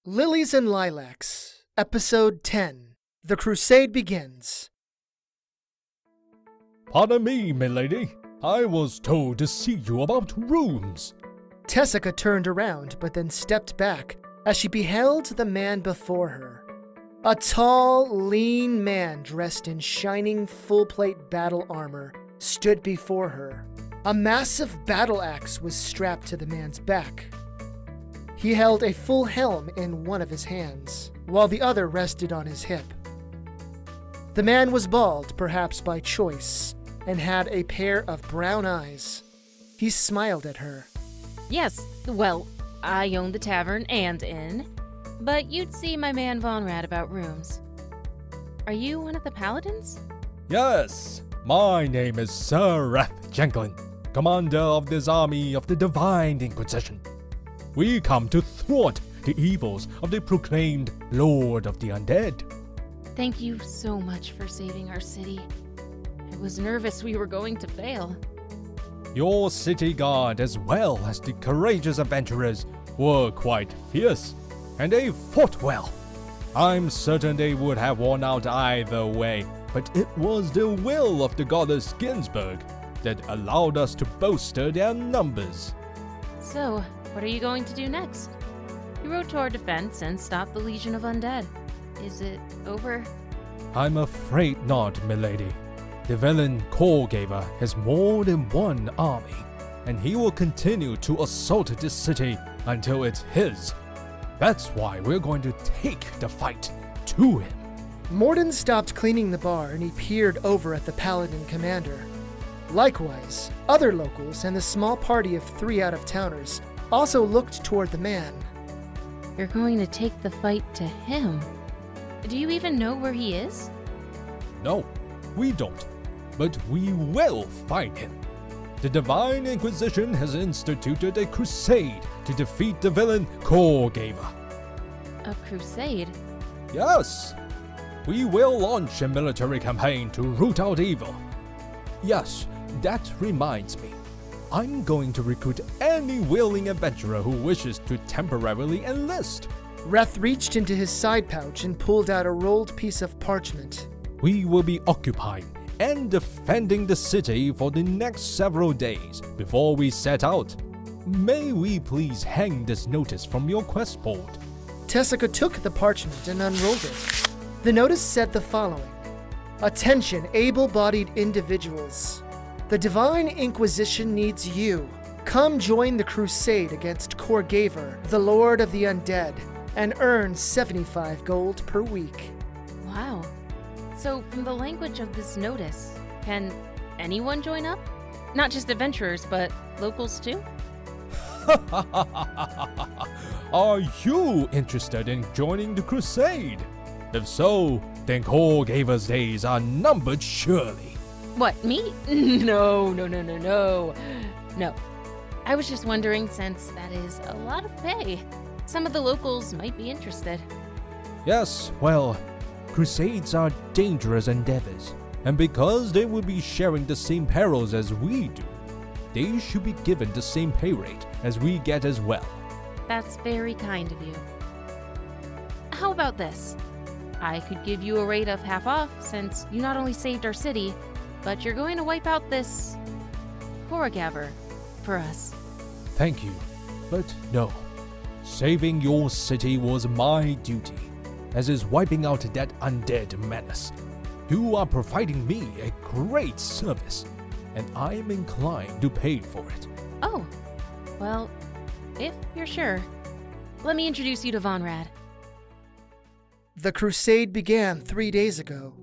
Lilies and Lilacs, Episode 10. The Crusade Begins. Pardon me, milady. I was told to see you about rooms. Tessica turned around, but then stepped back as she beheld the man before her. A tall, lean man dressed in shining full-plate battle armor stood before her. A massive battle axe was strapped to the man's back. He held a full helm in one of his hands, while the other rested on his hip. The man was bald, perhaps by choice, and had a pair of brown eyes. He smiled at her. Yes, well, I own the tavern and inn, but you'd see my man Von Rad about rooms. Are you one of the paladins? Yes, my name is Sir Rath Jenklin, commander of this army of the Divine Inquisition. We come to thwart the evils of the proclaimed Lord of the Undead. Thank you so much for saving our city. I was nervous we were going to fail. Your city guard, as well as the courageous adventurers, were quite fierce, and they fought well. I'm certain they would have won out either way, but it was the will of the goddess Ginsburg that allowed us to bolster their numbers. So, what are you going to do next? You rode to our defense and stopped the Legion of Undead. Is it over? I'm afraid not, milady. The villain Caregiver has more than one army, and he will continue to assault this city until it's his. That's why we're going to take the fight to him. Morden stopped cleaning the bar and he peered over at the Paladin commander. Likewise, other locals and the small party of 3 out-of-towners also looked toward the man. You're going to take the fight to him. Do you even know where he is? No, we don't. But we will fight him. The Divine Inquisition has instituted a crusade to defeat the villain Caregiver. A crusade? Yes! We will launch a military campaign to root out evil. Yes, that reminds me. I'm going to recruit any willing adventurer who wishes to temporarily enlist. Reth reached into his side pouch and pulled out a rolled piece of parchment. We will be occupying and defending the city for the next several days before we set out. May we please hang this notice from your quest board? Tessica took the parchment and unrolled it. The notice said the following: Attention, able-bodied individuals. The Divine Inquisition needs you. Come join the crusade against Caregiver, the Lord of the Undead, and earn 75 gold per week. Wow. So, from the language of this notice, can anyone join up? Not just adventurers, but locals too? Are you interested in joining the crusade? If so, then Caregiver's days are numbered surely. What, me? No. No. I was just wondering, since that is a lot of pay, some of the locals might be interested. Yes, well, crusades are dangerous endeavors, and because they will be sharing the same perils as we do, they should be given the same pay rate as we get as well. That's very kind of you. How about this? I could give you a rate of half off, since you not only saved our city, but you're going to wipe out this Caregiver for us. Thank you, but no. Saving your city was my duty, as is wiping out that undead menace. You are providing me a great service, and I am inclined to pay for it. Oh, well, if you're sure, let me introduce you to Von Rad. The crusade began 3 days ago.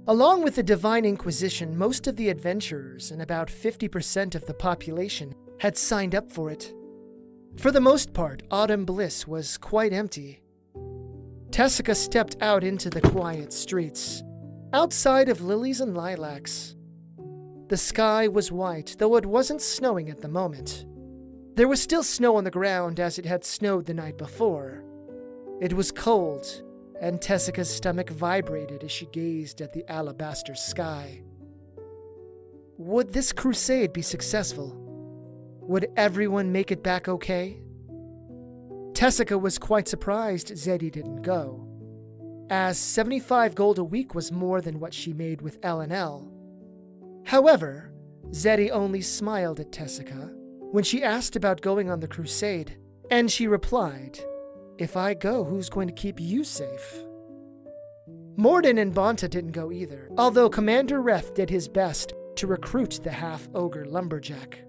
Along with the Divine Inquisition, most of the adventurers and about 50% of the population had signed up for it. For the most part, Autumn Bliss was quite empty. Tessica stepped out into the quiet streets, outside of Lilies and Lilacs. The sky was white, though it wasn't snowing at the moment. There was still snow on the ground as it had snowed the night before. It was cold, and Tessica's stomach vibrated as she gazed at the alabaster sky. Would this crusade be successful? Would everyone make it back okay? Tessica was quite surprised Zeddy didn't go, as 75 gold a week was more than what she made with L&L. However, Zeddy only smiled at Tessica when she asked about going on the Crusade, and she replied, "If I go, who's going to keep you safe?" Morden and Bonta didn't go either, although Commander Reth did his best to recruit the half-ogre lumberjack.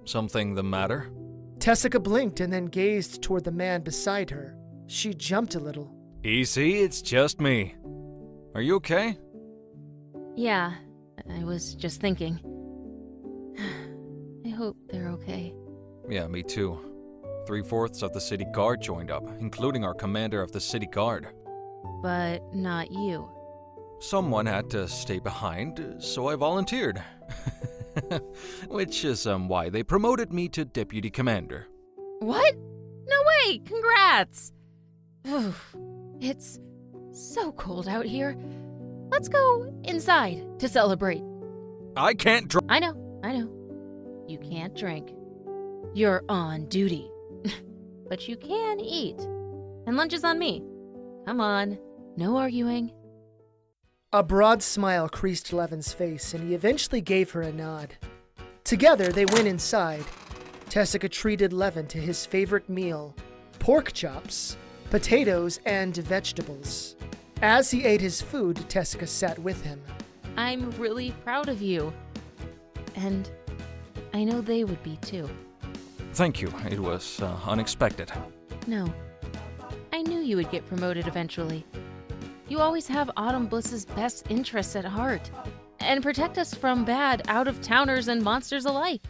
Something the matter? Tessica blinked and then gazed toward the man beside her. She jumped a little. Easy, it's just me. Are you okay? Yeah, I was just thinking. I hope they're okay. Yeah, me too. 3/4 of the city guard joined up, including our commander of the city guard. But not you. Someone had to stay behind, so I volunteered. Which is why they promoted me to deputy commander. What? No way! Congrats! Oof, it's so cold out here. Let's go inside to celebrate. I can't drink. I know. You can't drink. You're on duty. But you can eat. And lunch is on me. Come on, no arguing. A broad smile creased Levin's face, and he eventually gave her a nod. Together, they went inside. Tessica treated Levin to his favorite meal, pork chops, potatoes, and vegetables. As he ate his food, Tessica sat with him. I'm really proud of you. And I know they would be too. Thank you, it was unexpected. No, I knew you would get promoted eventually. You always have Autumn Bliss's best interests at heart, and protect us from bad out-of-towners and monsters alike.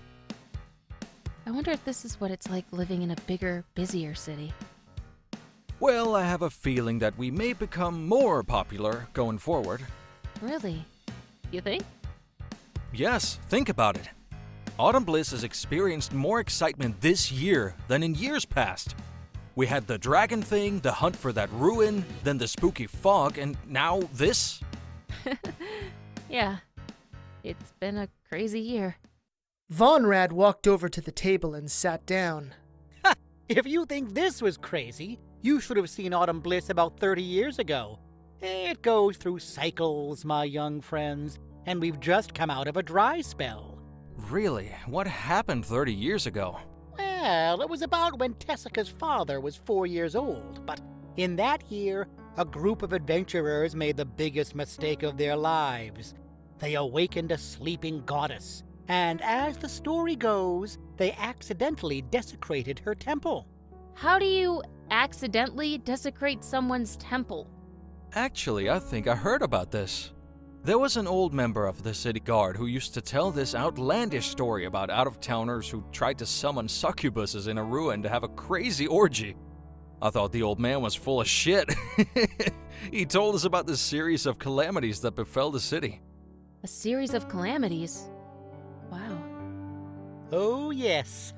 I wonder if this is what it's like living in a bigger, busier city. Well, I have a feeling that we may become more popular going forward. Really? You think? Yes, think about it. Autumn Bliss has experienced more excitement this year than in years past. We had the dragon thing, the hunt for that ruin, then the spooky fog, and now this? Yeah, it's been a crazy year. Vonrad walked over to the table and sat down. If you think this was crazy, you should have seen Autumn Bliss about 30 years ago. It goes through cycles, my young friends, and we've just come out of a dry spell. Really? What happened 30 years ago? Well, it was about when Tessica's father was 4 years old, but in that year, a group of adventurers made the biggest mistake of their lives. They awakened a sleeping goddess, and as the story goes, they accidentally desecrated her temple. How do you accidentally desecrate someone's temple? Actually, I think I heard about this. There was an old member of the city guard who used to tell this outlandish story about out-of-towners who tried to summon succubuses in a ruin to have a crazy orgy. I thought the old man was full of shit. He told us about this series of calamities that befell the city. A series of calamities? Wow. Oh, yes.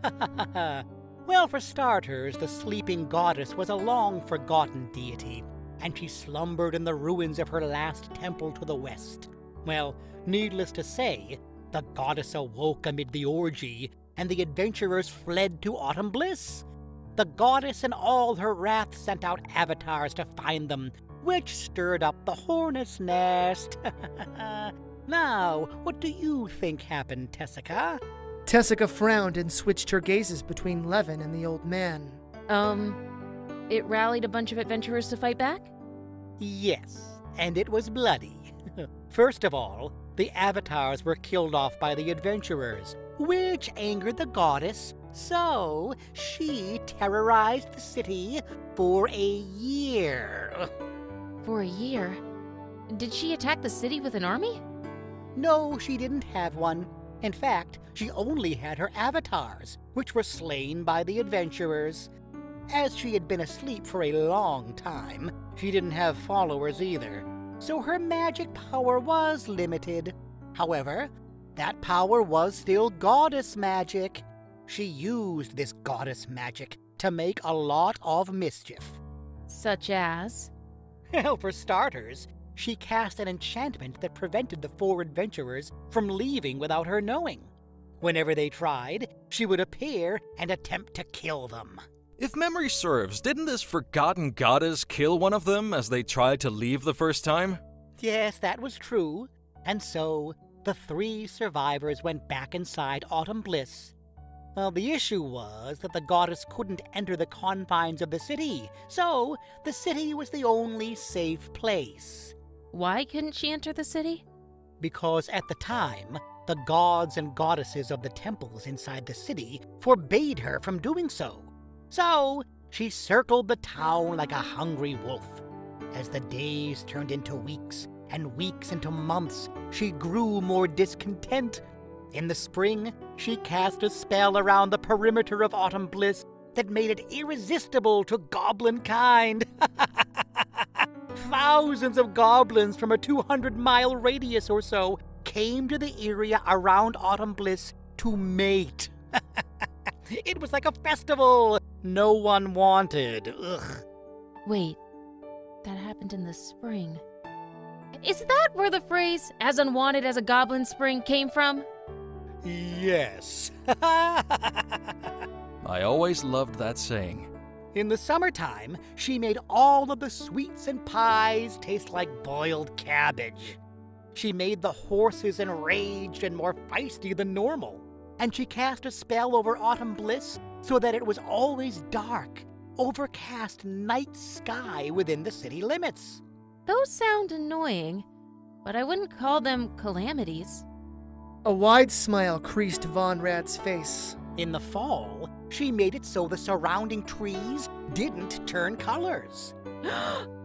Well, for starters, the sleeping goddess was a long-forgotten deity, and she slumbered in the ruins of her last temple to the west. Well, needless to say, the goddess awoke amid the orgy, and the adventurers fled to Autumn Bliss. The goddess in all her wrath sent out avatars to find them, which stirred up the hornet's nest. Now, what do you think happened, Tessica? Tessica frowned and switched her gazes between Levin and the old man. It rallied a bunch of adventurers to fight back? Yes, and it was bloody. First of all, the avatars were killed off by the adventurers, which angered the goddess, so she terrorized the city for a year. For a year? Did she attack the city with an army? No, she didn't have one. In fact, she only had her avatars, which were slain by the adventurers. As she had been asleep for a long time, she didn't have followers either, so her magic power was limited. However, that power was still goddess magic. She used this goddess magic to make a lot of mischief. Such as? Well, for starters, she cast an enchantment that prevented the 4 adventurers from leaving without her knowing. Whenever they tried, she would appear and attempt to kill them. If memory serves, didn't this forgotten goddess kill one of them as they tried to leave the first time? Yes, that was true. And so, the 3 survivors went back inside Autumn Bliss. Well, the issue was that the goddess couldn't enter the confines of the city, so the city was the only safe place. Why couldn't she enter the city? Because at the time, the gods and goddesses of the temples inside the city forbade her from doing so. So, she circled the town like a hungry wolf. As the days turned into weeks, and weeks into months, she grew more discontent. In the spring, she cast a spell around the perimeter of Autumn Bliss that made it irresistible to goblin kind. Thousands of goblins from a 200-mile radius or so came to the area around Autumn Bliss to mate. It was like a festival no one wanted. Ugh. Wait, that happened in the spring. Is that where the phrase, as unwanted as a goblin spring, came from? Yes. I always loved that saying. In the summertime, she made all of the sweets and pies taste like boiled cabbage. She made the horses enraged and more feisty than normal. And she cast a spell over Autumn Bliss so that it was always dark, overcast night sky within the city limits. Those sound annoying, but I wouldn't call them calamities. A wide smile creased Von Rad's face. In the fall, she made it so the surrounding trees didn't turn colors.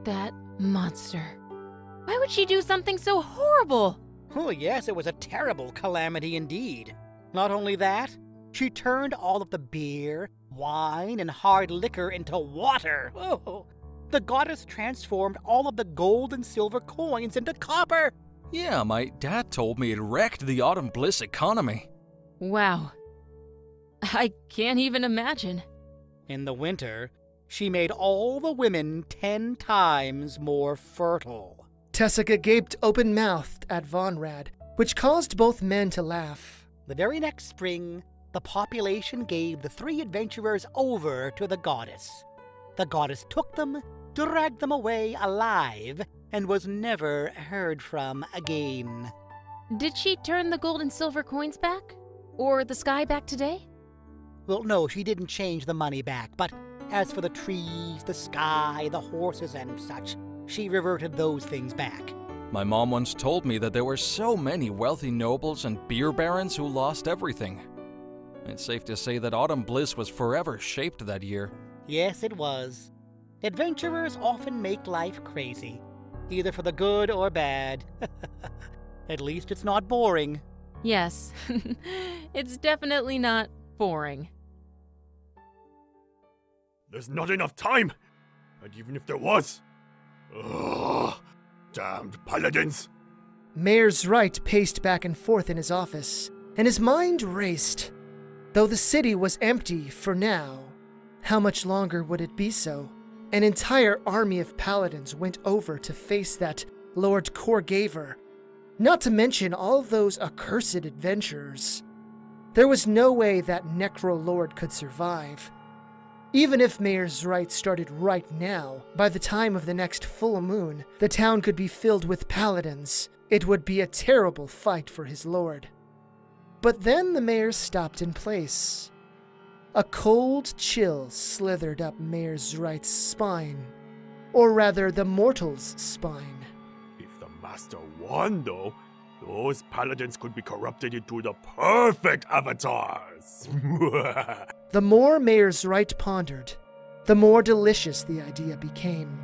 That monster. Why would she do something so horrible? Oh, yes, it was a terrible calamity indeed. Not only that, she turned all of the beer, wine, and hard liquor into water. Oh, the goddess transformed all of the gold and silver coins into copper. Yeah, my dad told me it wrecked the Autumn Bliss economy. Wow. I can't even imagine. In the winter, she made all the women 10 times more fertile. Tessica gaped open-mouthed at Von Rad, which caused both men to laugh. The very next spring, the population gave the 3 adventurers over to the goddess. The goddess took them, dragged them away alive, and was never heard from again. Did she turn the gold and silver coins back? Or the sky back today? Well, no, she didn't change the money back, but as for the trees, the sky, the horses, and such, she reverted those things back. My mom once told me that there were so many wealthy nobles and beer barons who lost everything. It's safe to say that Autumn Bliss was forever shaped that year. Yes, it was. Adventurers often make life crazy, either for the good or bad. At least it's not boring. Yes, it's definitely not boring. There's not enough time! And even if there was... Ugh, damned paladins! Mayor JdSarte paced back and forth in his office, and his mind raced. Though the city was empty for now, how much longer would it be so? An entire army of paladins went over to face that Lord Corgaver, not to mention all those accursed adventurers. There was no way that Necro Lord could survive. Even if Mayor JdSarte started right now, by the time of the next full moon, the town could be filled with paladins. It would be a terrible fight for his lord. But then the mayor stopped in place. A cold chill slithered up Mayor JdSarte's spine. Or rather, the mortal's spine. If the master won, though, those paladins could be corrupted into the perfect avatars. The more Mayor JdSarte pondered, the more delicious the idea became.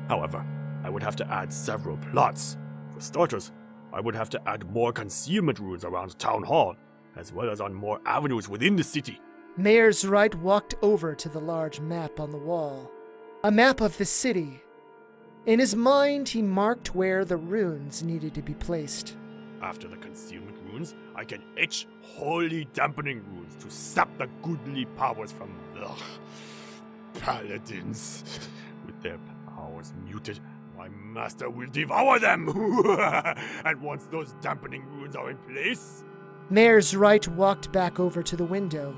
However, I would have to add several plots. For starters, I would have to add more concealment runes around Town Hall, as well as on more avenues within the city. Mayor JdSarte walked over to the large map on the wall. A map of the city. In his mind, he marked where the runes needed to be placed. After the concealment runes, I can etch holy dampening runes to sap the goodly powers from the paladins. With their powers muted, my master will devour them! And once those dampening runes are in place... Mayor JdSarite walked back over to the window.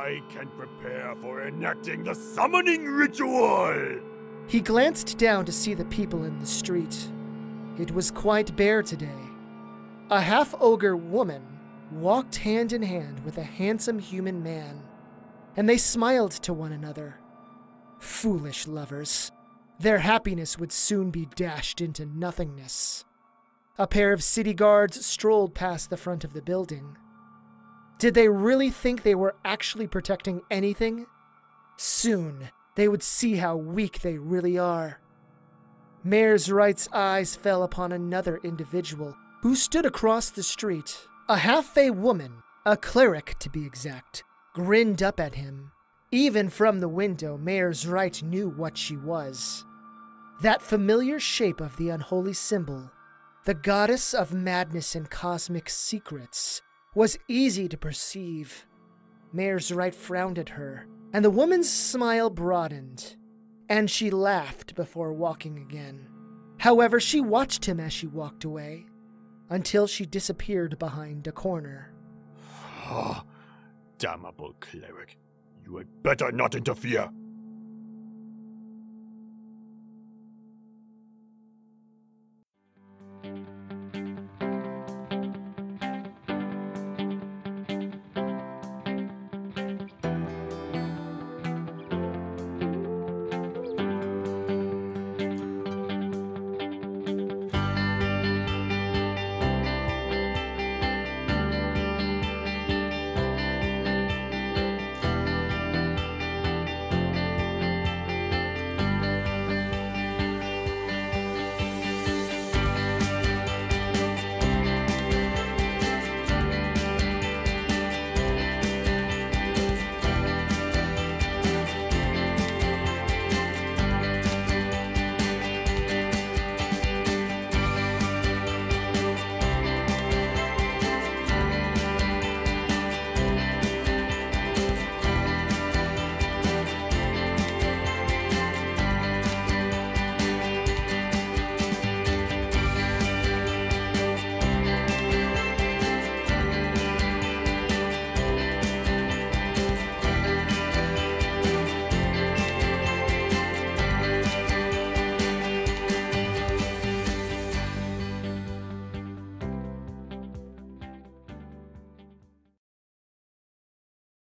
I can prepare for enacting the summoning ritual! He glanced down to see the people in the street. It was quite bare today. A half-ogre woman walked hand in hand with a handsome human man, and they smiled to one another. Foolish lovers. Their happiness would soon be dashed into nothingness. A pair of city guards strolled past the front of the building. Did they really think they were actually protecting anything? Soon, they would see how weak they really are. Mayor Wright's eyes fell upon another individual who stood across the street. A half-fey woman, a cleric to be exact, grinned up at him. Even from the window, Mayor Wright knew what she was. That familiar shape of the unholy symbol, the goddess of madness and cosmic secrets, was easy to perceive. Mayor Wright frowned at her, and the woman's smile broadened, and she laughed before walking again. However, she watched him as she walked away, until she disappeared behind a corner. Damnable cleric. You had better not interfere.